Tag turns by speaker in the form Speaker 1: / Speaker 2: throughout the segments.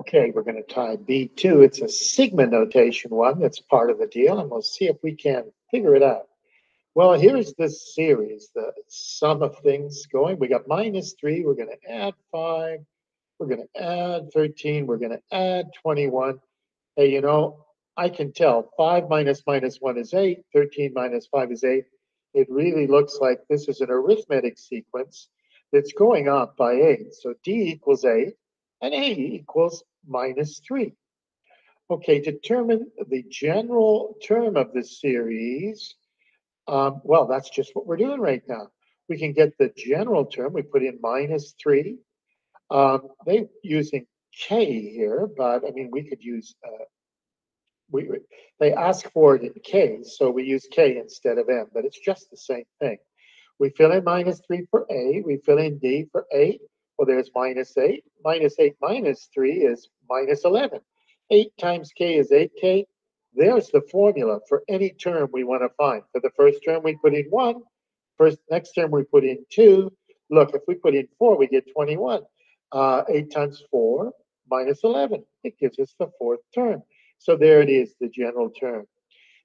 Speaker 1: Okay, we're going to tie B2. It's a sigma notation one that's part of the deal, and we'll see if we can figure it out. Well, here's the series, the sum of things going. We got -3, we're going to add 5, we're going to add 13, we're going to add 21. Hey, I can tell 5 minus 1 is 8, 13 minus 5 is 8. It really looks like this is an arithmetic sequence that's going up by 8. So D equals 8 and A equals -3. Okay, determine the general term of the series. Well, that's just what we're doing right now. We can get the general term. We put in -3. They're using K here, but I mean, we could use we they ask for it in K, so we use K instead of M, but it's just the same thing. We fill in -3 for A, we fill in D for 8. Well, there's -8. -8 minus 3 is -11. 8 times K is 8K. There's the formula for any term we want to find. For the first term, we put in 1. Next term, we put in 2. Look, if we put in 4, we get 21. 8 times 4 minus 11. It gives us the fourth term. So there it is, the general term.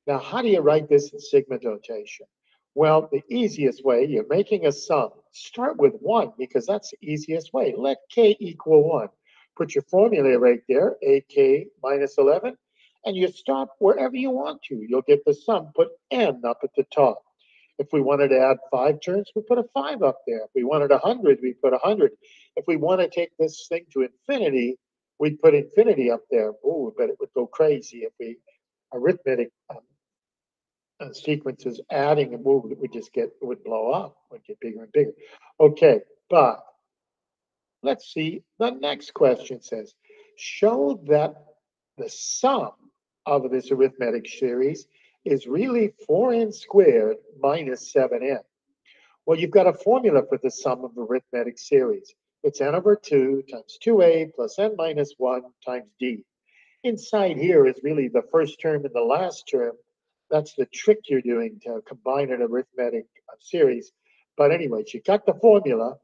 Speaker 1: Now, how do you write this in sigma notation? Well, the easiest way, you're making a sum. Start with 1 because that's the easiest way. Let K equal 1. Put your formula right there, AK minus 11, and you stop wherever you want to. You'll get the sum. Put N up at the top. If we wanted to add 5 terms, we put a 5 up there. If we wanted 100, we put 100. If we want to take this thing to infinity, we'd put infinity up there. Oh, but it would go crazy if we arithmetic sequences adding and moving, it would blow up, would get bigger and bigger. Okay, but let's see. The next question says, show that the sum of this arithmetic series is really 4n squared minus 7n. Well, you've got a formula for the sum of the arithmetic series. It's n over 2 times 2a plus n minus 1 times d. Inside here is really the first term and the last term. That's the trick you're doing to combine an arithmetic series. But anyways, you got the formula.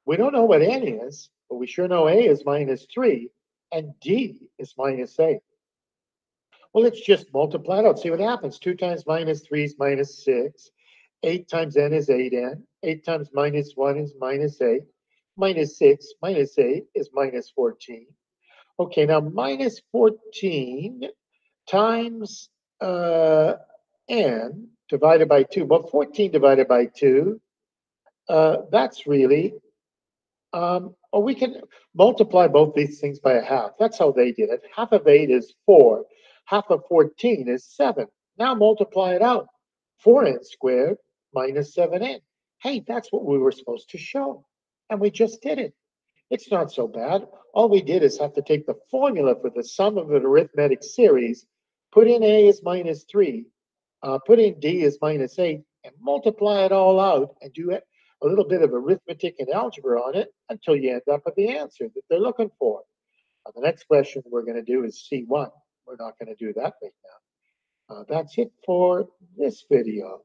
Speaker 1: We don't know what n is, but we sure know a is -3 and d is -8. Well, let's just multiply it out, see what happens. 2 times -3 is -6. 8 times n is 8n. 8 times -1 is -8. -6 minus 8 is -14. Okay, now -14 times n divided by 2. Well, 14 divided by 2, that's really, or we can multiply both these things by a half. That's how they did it. Half of 8 is 4. Half of 14 is 7. Now multiply it out. 4n squared minus 7n. Hey, that's what we were supposed to show. And we just did it. It's not so bad. All we did is have to take the formula for the sum of an arithmetic series, put in a is -3, put in d is -8, and multiply it all out and do a little bit of arithmetic and algebra on it until you end up with the answer that they're looking for. The next question we're going to do is C1. We're not going to do that right now. That's it for this video.